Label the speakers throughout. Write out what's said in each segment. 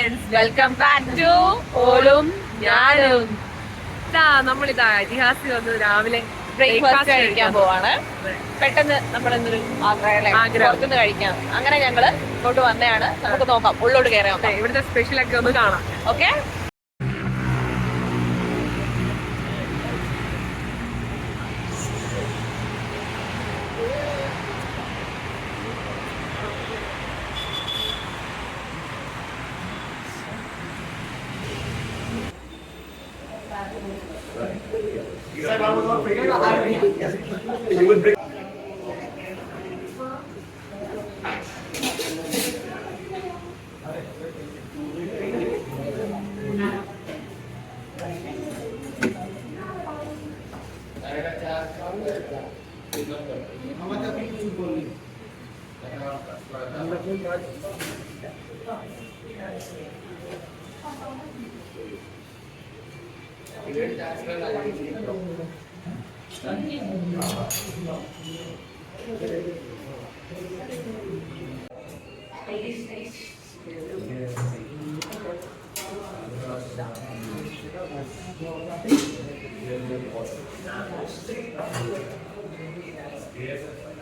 Speaker 1: Friends, welcome back to ഓളും ഞാനും. നമ്മളിതാ ഇതിഹാസിൽ വന്ന് രാവിലെ ബ്രേക്ക്ഫാസ്റ്റ് കഴിക്കാൻ പോവാണ്. പെട്ടെന്ന് നമ്മളെന്നൊരു ആഗ്രഹം കഴിക്കാം. അങ്ങനെ ഞങ്ങള് ഇങ്ങോട്ട് വന്നതാണ്. നമുക്ക് നോക്കാം, ഉള്ളോട്ട് കയറാം, ഇവിടുത്തെ സ്പെഷ്യലൊക്കെ ഒന്ന് കാണാം. Okay,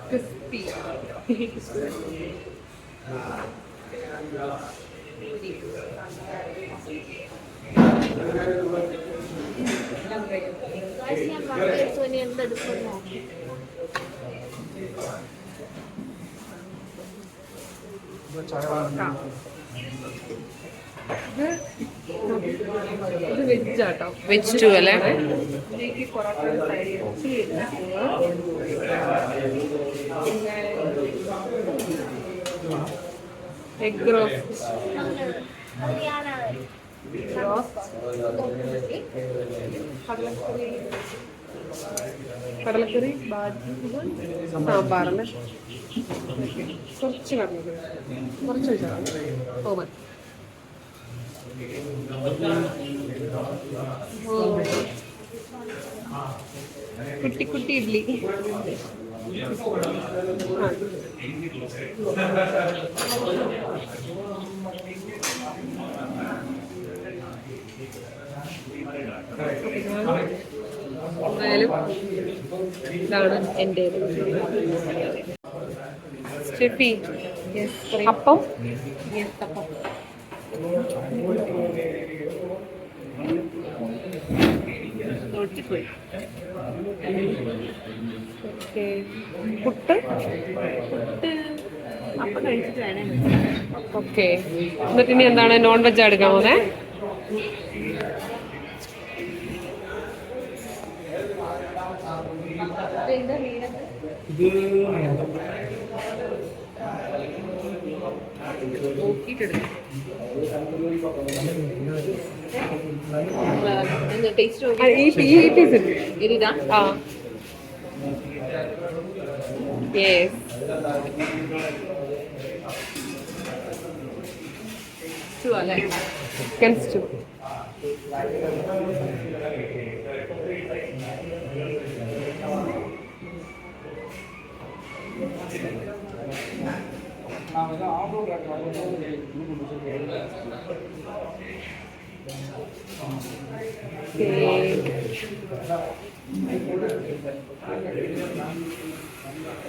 Speaker 1: crispy. ഇത് വെജാട്ടോ, വെജ് ടു അല്ലേ? എഗ് റോസ്റ്റ്, കടലക്കറി, ബാജി, സാമ്പാറിന് കുറച്ച് കടലക്കറി, കുറച്ച് വെച്ചാൽ ഓമൻ. കുട്ടി കുട്ടി ഇഡ്ലി. എന്തായാലും ഇതാണ് എൻ്റെ സ്റ്റെഫി. അപ്പം പുട്ട് ഓക്കെ. എന്നിട്ട് ഇനി എന്താണ്, നോൺ വെജ് എടുക്കാൻ പോന്നെ? Chicken stew.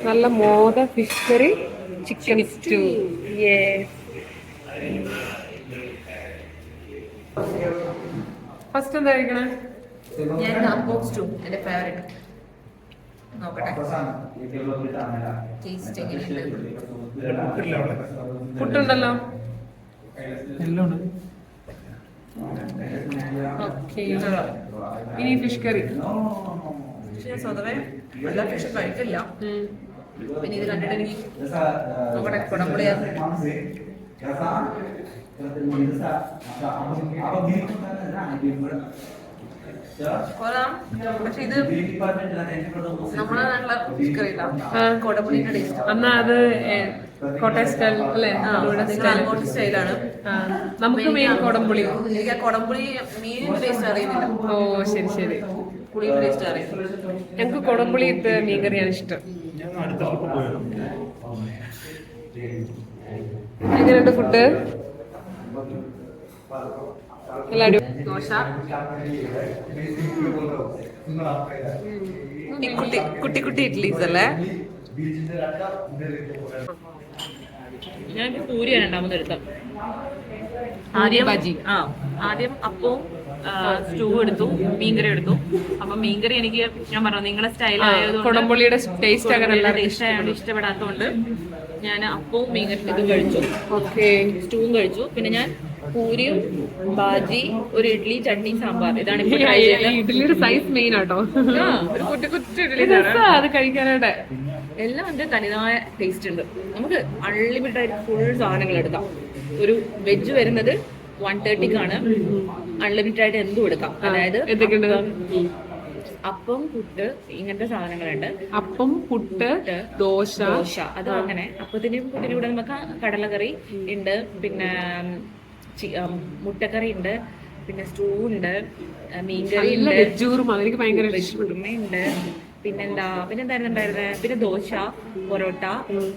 Speaker 1: നല്ല മോദ fish curry, chicken stew. First എന്താ കഴിക്കണേ?
Speaker 2: ഞാൻ അപ്പോക്സ് സ്റ്റൂ, എൻ്റെ ഫേവറേറ്റ്. നോക്കട്ടെ ടേസ്റ്റ് എങ്ങനെയുണ്ട്.
Speaker 1: പുട്ടുണ്ടല്ലോ. ഇനി ഫിഷ് കറി.
Speaker 2: ഞാൻ സ്വതവേ എല്ലാ ഫിഷും കഴിക്കില്ല, പിന്നെ ഇത് കണ്ടിട്ട് എനിക്ക് നോക്കട്ടെ. കുടംപുളിയാ പക്ഷെ ഇത് നമ്മളെ നാട്ടിലെ ഫിഷ് കറി കുടംപുളിയുടെ ടേസ്റ്റ്.
Speaker 1: എന്നാ അത് കോട്ടയം സ്റ്റൈൽ അല്ലേ?
Speaker 2: അങ്ങോട്ട് സ്റ്റൈലാണ്.
Speaker 1: നമുക്ക് മെയിൻ കുടംപുളി.
Speaker 2: എനിക്ക് ആ കുടംപുളി മീനിന്റെ ടേസ്റ്റ് അറിയുന്നില്ല.
Speaker 1: ഓ ശരി ശരി.
Speaker 2: പുളിയുടെ ടേസ്റ്റ് അറിയുന്നില്ല.
Speaker 1: ഞങ്ങക്ക് കുടംപുളി ഇട്ട് മീൻകറിയാണ് ഇഷ്ടം. എങ്ങനെയുണ്ട് ഫുഡ്? നല്ല അടിപൊളി ദോശ.
Speaker 2: കുട്ടി കുട്ടി ഇഡ്ലീസ് അല്ലേ? ഞാൻ പൂരിയാണ് രണ്ടാമത് എടുത്തത്. ആദ്യം ആദ്യം അപ്പവും സ്റ്റൂ എടുത്തു, മീൻകറി എടുത്തു. അപ്പൊ മീൻകറി എനിക്ക് ഞാൻ പറഞ്ഞു നിങ്ങളുടെ സ്റ്റൈലായതുകൊണ്ട്
Speaker 1: കുടംപുളിയുടെ ടേസ്റ്റ് അങ്ങനെ
Speaker 2: ടേസ്റ്റ് ആയതുകൊണ്ട് ഇഷ്ടപ്പെടാത്തതുകൊണ്ട് ഞാൻ അപ്പവും മീൻകറി ഇതും കഴിച്ചു.
Speaker 1: ഓക്കെ.
Speaker 2: സ്റ്റൂവും കഴിച്ചു. പിന്നെ ഞാൻ പൂരിയും ബാജി, ഒരു ഇഡ്ലി, ചട്നി, സാമ്പാർ. ഇതാണ് ഇപ്പൊ ട്രൈ ചെയ്തത്.
Speaker 1: ഇഡ്ഡലിയുടെ സൈസ് മെയിൻ ആട്ടോ.
Speaker 2: ഒരു കുട്ടി കുട്ടി ഇഡ്ഡലി
Speaker 1: അത് കഴിക്കാനായിട്ട്
Speaker 2: എല്ലാം അതിന്റെ തനിതായ ടേസ്റ്റ് ഉണ്ട്. നമുക്ക് അൺലിമിറ്റഡ് ആയിട്ട് ഫുൾ സാധനങ്ങൾ എടുക്കാം. ഒരു വെജ് വരുന്നത് 130ക്കാണ്. അൺലിമിറ്റഡ് ആയിട്ട് എന്തും എടുക്കാം. അതായത് അപ്പം, പുട്ട്, ഇങ്ങനത്തെ സാധനങ്ങളുണ്ട്.
Speaker 1: അപ്പം, പുട്ട്, ദോശ.
Speaker 2: അത് അങ്ങനെ അപ്പത്തിനും പുട്ടിനും കൂടെ നമുക്ക് കടലക്കറി ഉണ്ട്, പിന്നെ മുട്ടക്കറി ഉണ്ട്, പിന്നെ സ്റ്റൂ ഉണ്ട്, മീൻകറി ഉണ്ട്,
Speaker 1: എനിക്ക് ഭയങ്കര
Speaker 2: ഉണ്ട്. പിന്നെന്തായിരുന്നു ഉണ്ടായിരുന്നത്? പിന്നെ ദോശ, പൊറോട്ട,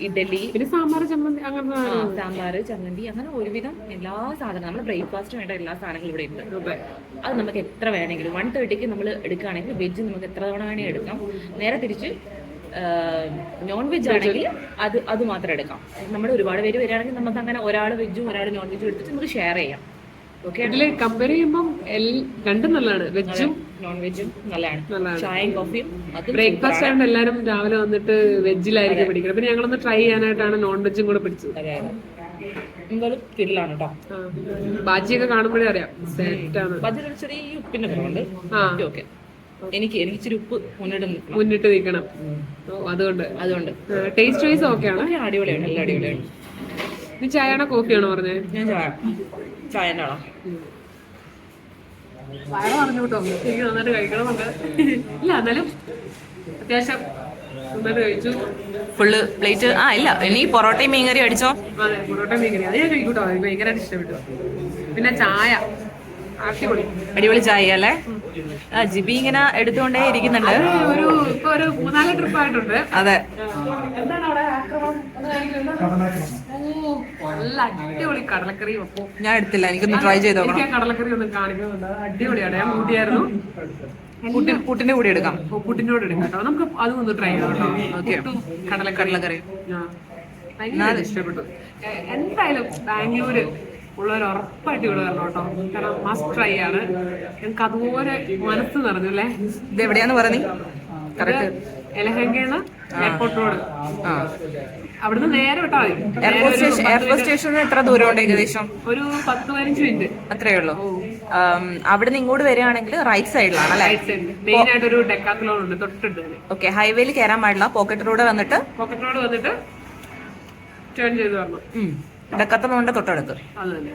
Speaker 2: ഇഡലി,
Speaker 1: പിന്നെ സാമ്പാർ, ചമ്മന്തി, അങ്ങനെ
Speaker 2: സാമ്പാർ, ചമ്മന്തി, അങ്ങനെ ഒരുവിധം എല്ലാ സാധനവും നമ്മുടെ ബ്രേക്ക്ഫാസ്റ്റ് വേണ്ട എല്ലാ സാധനങ്ങളും ഇവിടെ ഉണ്ട്. അത് നമുക്ക് എത്ര വേണമെങ്കിലും 130ക്ക് നമ്മൾ എടുക്കുകയാണെങ്കിൽ വെജ് നമുക്ക് എത്ര തവണ വേണമെങ്കിൽ എടുക്കാം. നേരെ തിരിച്ച് നോൺ വെജ് ആണെങ്കിൽ അത് മാത്രം എടുക്കാം. നമ്മൾ ഒരുപാട് പേര് വരികയാണെങ്കിൽ നമുക്ക് അങ്ങനെ ഒരാൾ വെജും ഒരാൾ നോൺ വെജും എടുത്തിട്ട് നമുക്ക് ഷെയർ ചെയ്യാം. ഓക്കെ.
Speaker 1: ഇതില് കമ്പയർ ചെയ്യുമ്പോൾ രണ്ടും നല്ലതാണ്. വെജും
Speaker 2: നോൺ വെജും നല്ലതാണ്. ചായയും കോഫിയും.
Speaker 1: ബ്രേക്ക്ഫാസ്റ്റ് ആയതുകൊണ്ട് എല്ലാവരും രാവിലെ വന്നിട്ട് വെജിലായിരിക്കും പിടിക്കുന്നത്. പിന്നെ ഞങ്ങളൊന്ന് ട്രൈ ചെയ്യാനായിട്ടാണ് നോൺ വെജും കൂടെ പിടിച്ചത്.
Speaker 2: എന്തായാലും തിരിലാണ് കേട്ടോ.
Speaker 1: ബാജിയൊക്കെ കാണുമ്പോഴേ അറിയാം സെറ്റാണ്.
Speaker 2: ബാജിയിൽ ചെറിയ ഉപ്പിന്റെ കുറവുണ്ട്. ഓക്കെ. എനിക്ക് ഇച്ചിരി ഉപ്പ്
Speaker 1: മുന്നിട്ട് നിൽക്കണം.
Speaker 2: അതുകൊണ്ട്
Speaker 1: ടേസ്റ്റ് വൈസ് ഓക്കെ ആണ്.
Speaker 2: അടിപൊളിയാണ്, എല്ലാം അടിപൊളിയാണ്.
Speaker 1: നീ ചായയാണോ കോഫിയാണോ പറഞ്ഞത്?
Speaker 2: ഞാൻ ചായ ആണോ?
Speaker 1: വയറ് പറഞ്ഞു കേട്ടോ. എനിക്ക് നന്നായിട്ട് കഴിക്കണമെന്നുണ്ട്. ഇല്ല എന്നാലും അത്യാവശ്യം നന്നായിട്ട് കഴിച്ചു.
Speaker 2: Full plate. ഇല്ല ഇനി പൊറോട്ടയും മീൻകറി അടിച്ചോ?
Speaker 1: അതെ, പൊറോട്ട മീൻകറി അത് ഞാൻ കഴിക്കൂട്ടോ. ഭയങ്കരമായിട്ട് ഇഷ്ടപ്പെട്ടു. പിന്നെ ചായ
Speaker 2: അടിപൊളി ചായ അല്ലേ? ജിബി ഇങ്ങനെ എടുത്തുകൊണ്ടേ ഇരിക്കുന്നുണ്ട്.
Speaker 1: ഇപ്പൊ ഒരു 3-4 ട്രിപ്പ് ആയിട്ടുണ്ട്.
Speaker 2: അതെ.
Speaker 1: എന്താണ് അവിടെ നല്ല അടിപൊളി കടലക്കറിയും. അപ്പൊ
Speaker 2: ഞാൻ എടുത്തില്ല, എനിക്കൊന്ന് ട്രൈ ചെയ്ത് നോക്കണം.
Speaker 1: എനിക്ക് കടലക്കറി ഒന്ന് കാണിക്കുന്നുണ്ട്. അടിപൊളിയാണ്. ഞാൻ കൂട്ടിയായിരുന്നു.
Speaker 2: പുട്ടിന്റെ കൂടി എടുക്കാം.
Speaker 1: പുട്ടിനോട് എടുക്കാം കേട്ടോ. നമുക്ക് അതും ഒന്ന് ട്രൈ ചെയ്യാം കേട്ടോ.
Speaker 2: ഓക്കെ. കടലക്കറി
Speaker 1: ഭയങ്കര ഇഷ്ടപ്പെട്ടു. എന്തായാലും ബാംഗ്ലൂര് ഉള്ളവർ ഉറപ്പായിട്ട് ഇവിടെ വരണം കേട്ടോ. കാരണം മസ്റ്റ് ട്രൈ ആണ്. ഞങ്ങൾക്ക് അതുപോലെ മനസ്സ് നിറഞ്ഞു അല്ലേ.
Speaker 2: ഇത് എവിടെയാന്ന് പറഞ്ഞു?
Speaker 1: എലഹങ്കയാണ് എയർപോർട്ട് റോഡ്. അവിടുന്ന് നേരെ വിട്ടാ മതി.
Speaker 2: എയർപോർട്ട് സ്റ്റേഷനിൽ എത്ര ദൂരമുണ്ട് ഏകദേശം?
Speaker 1: ഒരു 10-15 മിനിറ്റ്
Speaker 2: അത്രേ ഉള്ളൂ. അവിടുന്ന് ഇങ്ങോട്ട് വരികയാണെങ്കിൽ റൈറ്റ് സൈഡിലാണ് അല്ലേ?
Speaker 1: മെയിൻ ആയിട്ട് ഒരു ഡെക്കാത്ലോൺ ഉണ്ട് തൊട്ടിട്ട്.
Speaker 2: ഓക്കെ. ഹൈവേയിൽ കയറാൻ പാടില്ല. പോക്കറ്റ് റോഡ് വന്നിട്ട്
Speaker 1: ടേൺ ചെയ്ത് വരണം.
Speaker 2: ഡെക്കാത്ലോണിന്റെ തൊട്ടടുത്ത്.
Speaker 1: അത് തന്നെ.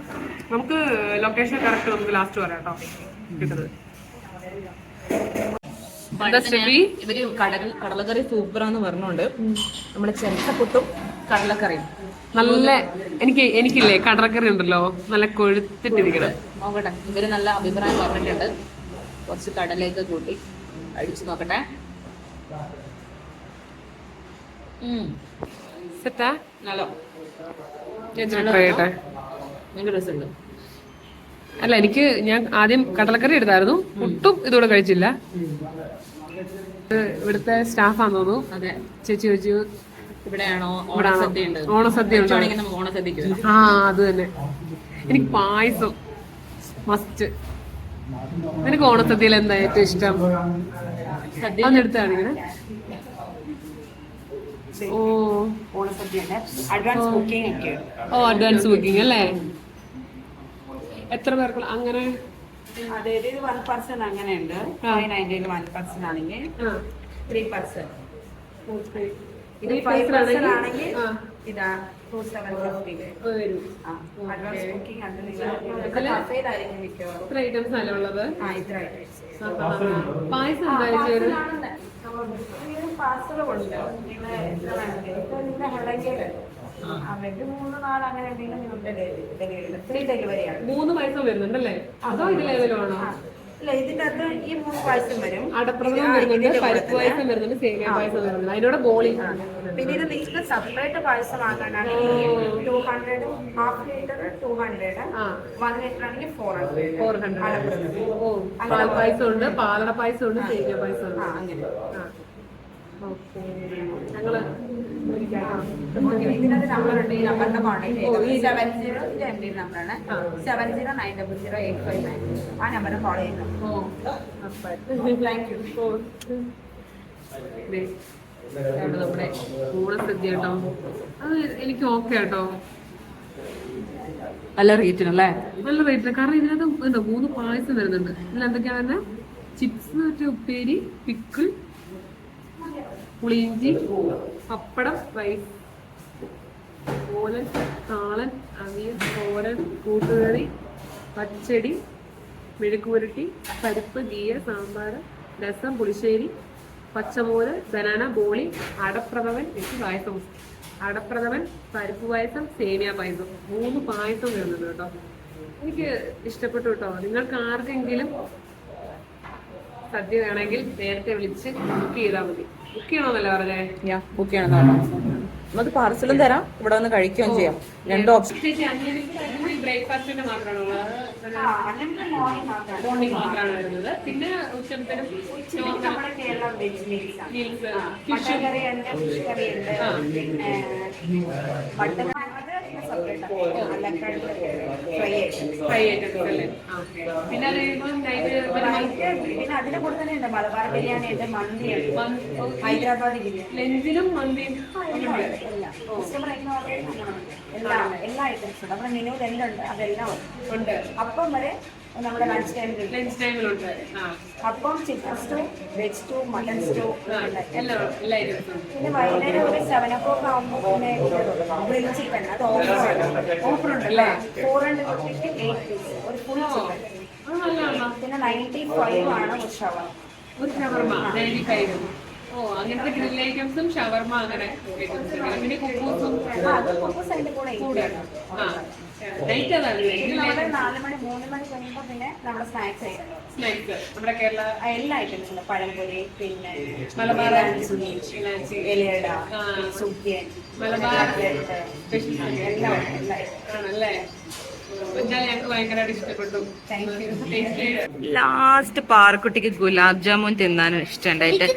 Speaker 1: നമുക്ക് ലൊക്കേഷൻ കറക്റ്റ് നമുക്ക് ലാസ്റ്റ് പറയാം കേട്ടോ കിട്ടുന്നത്.
Speaker 2: ഇവര് കടലക്കറി സൂപ്പറാന്ന് പറഞ്ഞോണ്ട് നമ്മുടെ ചെറുപ്പുട്ടും കടലക്കറിയും
Speaker 1: നല്ല എനിക്കില്ലേ കടലക്കറി ഉണ്ടല്ലോ നല്ല കൊഴുത്തിട്ടിരിക്കണം.
Speaker 2: നോക്കട്ടെ. ഇവര് നല്ല അഭിപ്രായം പറഞ്ഞിട്ടുണ്ട്. കുറച്ച് കടലയൊക്കെ കൂട്ടി അടിച്ചു നോക്കട്ടെ.
Speaker 1: സെറ്റാ?
Speaker 2: നല്ല രസമുണ്ട്.
Speaker 1: അല്ല ഞാൻ ആദ്യം കടലക്കറി എടുത്തായിരുന്നു. ഒട്ടും ഇതുകൂടെ കഴിച്ചില്ല. ഇവിടുത്തെ സ്റ്റാഫാന്ന് തോന്നുന്നു.
Speaker 2: അതെ.
Speaker 1: ചേച്ചി ചോദിച്ചു
Speaker 2: ഇവിടെയാണോ ഓണസദ്യ ഉണ്ട്?
Speaker 1: ഓണസദ്യ
Speaker 2: നമുക്ക് ഓണസദ്യക്ക്.
Speaker 1: അത് തന്നെ. എനിക്ക് പായസം മസ്റ്റ്. നിനക്ക് ഓണസദ്യയിൽ എന്താ ഏറ്റവും ഇഷ്ടം? അതെടുത്താണ് ഇങ്ങനെ. അഡ്വാൻസ് ബുക്കിംഗ് അല്ലേ? എത്ര പേർക്കുള്ള അങ്ങനെ?
Speaker 3: അതായത് 1 person അങ്ങനെയുണ്ട്. 590 1 person ആണെങ്കിൽ 3 person. ഇത് 5 person ആണെങ്കിൽ ഇതാ 2750 വരും. അഡ്വാൻസ് ബുക്കിംഗ് അത് നിങ്ങൾ കഫേയിലായിരിക്കും മിക്കവാറും.
Speaker 1: ഇത്ര ഐറ്റംസ് അല്ലേ ഉള്ളത്?
Speaker 3: ഇത്ര ഐറ്റംസ്.
Speaker 1: പായസം എന്തായാലും
Speaker 3: പാർസലുണ്ട്. നിങ്ങൾ എത്ര വേണമെങ്കിലും ഇപ്പൊ നിങ്ങളുടെ ഹെളങ്കേട് അവർക്ക് 3-4 അങ്ങനെ എന്തെങ്കിലും ഡെലിവറി ഫ്രീ ഡെലിവറിയാണ്.
Speaker 1: 3 പായസം വരുന്നുണ്ടല്ലേ? അതോ ഇത് ലെവലാണോ?
Speaker 3: ഇല്ല, ഇതിന്റെ അകത്ത് ഈ 3 പായസം വരും.
Speaker 1: അടപ്രഥമൻ വരുന്നുണ്ട്, പരിപ്പ് പായസം വരുന്നുണ്ട്, സേമിയ പായസം വരുന്നുണ്ട്, അതിനോട് ബോളി.
Speaker 3: പിന്നെ ഇത് നിങ്ങൾക്ക് സെപ്പറേറ്റ് പായസം വാങ്ങാനാണെങ്കിൽ 200, ഹാഫ് ലിറ്റർ 200, 1 ലിറ്റർ ആണെങ്കിൽ 400.
Speaker 1: ഓ, പാൽ പായസം ഉണ്ട്, പാലട പായസം ഉണ്ട്, സേമിയ പായസം ഉണ്ട്.
Speaker 3: അങ്ങനെ.
Speaker 1: ഓക്കെ, ഞങ്ങള്
Speaker 3: ഇതിനകത്ത് നമ്പറുണ്ട്. ഈ നമ്പറിന്റെ കോൺടാക്ട് ചെയ്യുന്നത് 70 ഇത് എം ഡി നമ്പറാണ്. 70900859. ആ നമ്പറിൽ കോൾ ചെയ്യുന്നത്. Thank you.
Speaker 1: നമ്മുടെ ഓണസദ്യ കേട്ടോ, അത് എനിക്ക് ഓക്കെ കേട്ടോ,
Speaker 2: നല്ല റേറ്റിനല്ലേ?
Speaker 1: നല്ല റേറ്റിന്. കാരണം ഇതിനകത്ത് എന്താ 3 പായസം വരുന്നുണ്ട്. ഇതിൽ എന്തൊക്കെയാ വരുന്നത്? ചിപ്സ്, മറ്റേ ഉപ്പേരി, പിക്കിൾ, പുളിയിഞ്ചി, പപ്പടം, റൈസ്, ഓലൻ, താളൻ, അവിയൽ, തോരൻ, കൂട്ടുകറി, പച്ചടി, മെഴുക്കുപുരട്ടി, പരിപ്പ്, ഗീയ, സാമ്പാർ, രസം, പുളിശ്ശേരി, പച്ചമോര്, ബനാന, ബോളി, അടപ്രഥമൻ, എനിക്ക് പായസം, അടപ്രഥമൻ, പരിപ്പ് പായസം, സേമിയ പായസം, 3 പായസം വരുന്നുണ്ട് കേട്ടോ. എനിക്ക് ഇഷ്ടപ്പെട്ടു കേട്ടോ. നിങ്ങൾക്ക് ആർക്കെങ്കിലും സദ്യ വേണമെങ്കിൽ നേരത്തെ വിളിച്ച് ബുക്ക് ചെയ്താൽ മതി. ബുക്ക് ചെയ്യണമെന്നല്ല പറഞ്ഞേ?
Speaker 2: ബുക്ക് ചെയ്യണം. നമുക്ക് പാർസലും തരാം, ഇവിടെ വന്ന് കഴിക്കുകയും ചെയ്യാം. 2 ഓപ്ഷൻ.
Speaker 1: ബ്രേക്ക്ഫാസ്റ്റിന്റെ മാത്രമാണോ? മോർണിംഗ് മാത്രമാണ് വരുന്നത്. പിന്നെ ഉച്ചത്തിനും
Speaker 3: നമ്മുടെ കേരള വെജ് മീൽസ് ആണ്. മട്ടൻ കറി ഉണ്ട്, ഫിഷ് കറി ഉണ്ട്, പിന്നെ മട്ടൻ
Speaker 1: ഫ്രൈ ഐറ്റംസ് അല്ലേ? പിന്നെ അത് കഴിയുമ്പോൾ
Speaker 3: പിന്നെ അതിന്റെ കൂടെ തന്നെ ഉണ്ട് മലബാർ ബിരിയാണി ഉണ്ട്, മന്തി ഉണ്ട്, ഹൈദരാബാദി ബിരിയാണി.
Speaker 1: ലഞ്ചിനും മന്തിയും
Speaker 3: എല്ലാ ഐറ്റംസും നമ്മുടെ മെനുവിൽ എല്ലാം ഉണ്ട്. അതെല്ലാം ഉണ്ട്. അപ്പം വരെ നമ്മുടെ ലഞ്ച്
Speaker 1: ടൈമിലുണ്ട്.
Speaker 3: അപ്പം, chicken stew, veg stew, mutton stew,
Speaker 1: എല്ലാ ഐറ്റംസും.
Speaker 3: പിന്നെ വൈകുന്നേരം ഒരു 7 o'clock ആകുമ്പോൾ പിന്നെ ഗ്രിൽ ചിക്കൻ, അത് ഓഫർ ഉണ്ടല്ലേ? 400 rupees 8 പീസ് ഒരു ഫുൾ ചിക്കൻ. പിന്നെ 95 ആണ് ഒരു ഷവർമ.
Speaker 1: ഒരു ഷവർമ 95. ഓ, അങ്ങനത്തെ ഗ്രിൽ ഐറ്റംസും ഷവർമ അങ്ങനെ ഐറ്റംസ്. പിന്നെ കുബൂസും
Speaker 3: അതിന്റെ കൂടെ
Speaker 1: നൈറ്റ് അതാണ്.
Speaker 3: നമ്മുടെ 4 മണി 3 മണി കഴിയുമ്പോൾ പിന്നെ നമ്മുടെ സ്നാക്സ്
Speaker 1: സ്നാക്സ് നമ്മുടെ കേരള
Speaker 3: എല്ലാ ഐറ്റംസും ഉണ്ട്. പഴംപൊരി, പിന്നെ
Speaker 1: മലബാർ
Speaker 3: ഇലയട, സുഖിയൻ,
Speaker 1: മലബാർ
Speaker 3: എല്ലാം
Speaker 1: ആണല്ലേ? ഞങ്ങൾക്ക് ഭയങ്കരമായിട്ട് ഇഷ്ടപ്പെട്ടു.
Speaker 2: ലാസ്റ്റ് പാറക്കുട്ടിക്ക് ഗുലാബ് ജാമുൻ തിന്നാനും ഇഷ്ടമുണ്ടായിട്ട്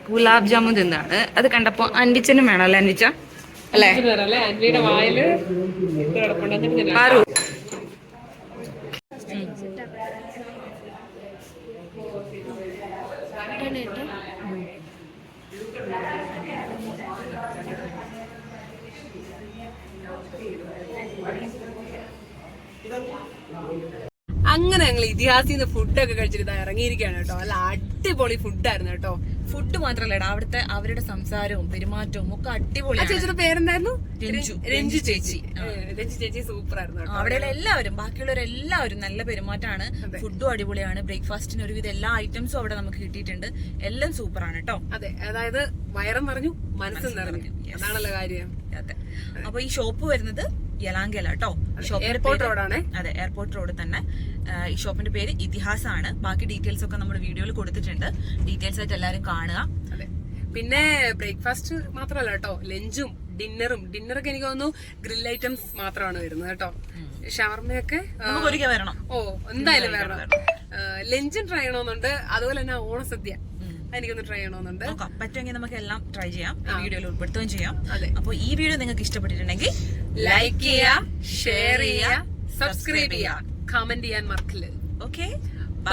Speaker 2: ഗുലാബ് ജാമുൻ തിന്നാണ്. അത് കണ്ടപ്പോ അൻവിച്ചനും വേണം അല്ലേ? അൻവിച്ച അല്ലേ?
Speaker 1: അൻവിയുടെ വായില് കിടപ്പുണ്ടെന്നിട്ട്
Speaker 2: ആരു
Speaker 1: അങ്ങനെ ഞങ്ങൾ ഇതിഹാസിന്ന് ഫുഡൊക്കെ കഴിച്ചിട്ട് ഇറങ്ങിയിരിക്കുകയാണ് കേട്ടോ. നല്ല അടിപൊളി ഫുഡായിരുന്നു കേട്ടോ.
Speaker 2: ഫുഡ് മാത്രല്ലടാ, അവിടുത്തെ അവരുടെ സംസാരവും പെരുമാറ്റവും ഒക്കെ അടിപൊളിയാണ്.
Speaker 1: ചേച്ചിയുടെ പേരെന്തായിരുന്നു?
Speaker 2: രഞ്ജു ചേച്ചി.
Speaker 1: രഞ്ജു ചേച്ചി സൂപ്പർ ആയിരുന്നു.
Speaker 2: അവിടെയുള്ള എല്ലാവരും, ബാക്കിയുള്ളവരെല്ലാവരും നല്ല പെരുമാറ്റമാണ്. ഫുഡും അടിപൊളിയാണ്. ബ്രേക്ക്ഫാസ്റ്റിന് ഒരുവിധ എല്ലാ ഐറ്റംസും അവിടെ നമുക്ക് കിട്ടിയിട്ടുണ്ട്. എല്ലാം സൂപ്പറാണ് കേട്ടോ.
Speaker 1: അതെ, അതായത് വയറും പറഞ്ഞു മനസ്സും നിറഞ്ഞു, അതാണല്ലോ കാര്യം.
Speaker 2: അതെ. അപ്പൊ ഈ ഷോപ്പ് വരുന്നത് യലാങ്കല കേട്ടോ.
Speaker 1: എയർപോർട്ട് റോഡാണ്.
Speaker 2: അതെ, എയർപോർട്ട് റോഡ് തന്നെ. ഈ ഷോപ്പിന്റെ പേര് ഇതിഹാസാണ്. ബാക്കി ഡീറ്റെയിൽസ് ഒക്കെ നമ്മുടെ വീഡിയോയിൽ കൊടുത്തിട്ടുണ്ട്. ഡീറ്റെയിൽസ് ആയിട്ട് എല്ലാവരും കാണുക.
Speaker 1: അതെ. പിന്നെ ബ്രേക്ക്ഫാസ്റ്റ് മാത്രമല്ല കേട്ടോ, ലഞ്ചും ഡിന്നറൊക്കെ എനിക്ക് തോന്നുന്നു ഗ്രിൽ ഐറ്റംസ് മാത്രമാണ് വരുന്നത് കേട്ടോ. ഷവർമയൊക്കെ
Speaker 2: ഒരിക്കൽ വരണം.
Speaker 1: ഓ, എന്തായാലും വരണം. ലഞ്ചും ട്രൈ ചെയ്യണമെന്നുണ്ട്. അതുപോലെ തന്നെ ഓണസദ്യ എനിക്കൊന്ന് ട്രൈ ചെയ്യണമെന്നുണ്ട്.
Speaker 2: പറ്റുമെങ്കിൽ നമുക്ക് എല്ലാം ട്രൈ ചെയ്യാം, വീഡിയോയിൽ ഉൾപ്പെടുത്തുകയും ചെയ്യാം. അപ്പൊ ഈ വീഡിയോ നിങ്ങൾക്ക് ഇഷ്ടപ്പെട്ടിട്ടുണ്ടെങ്കിൽ
Speaker 1: ലൈക്ക് ചെയ്യുക, ഷെയർ ചെയ്യുക, സബ്സ്ക്രൈബ് ചെയ്യുക, കമന്റ് ചെയ്യാൻ മറക്കില്ല.
Speaker 2: Okay,
Speaker 1: by.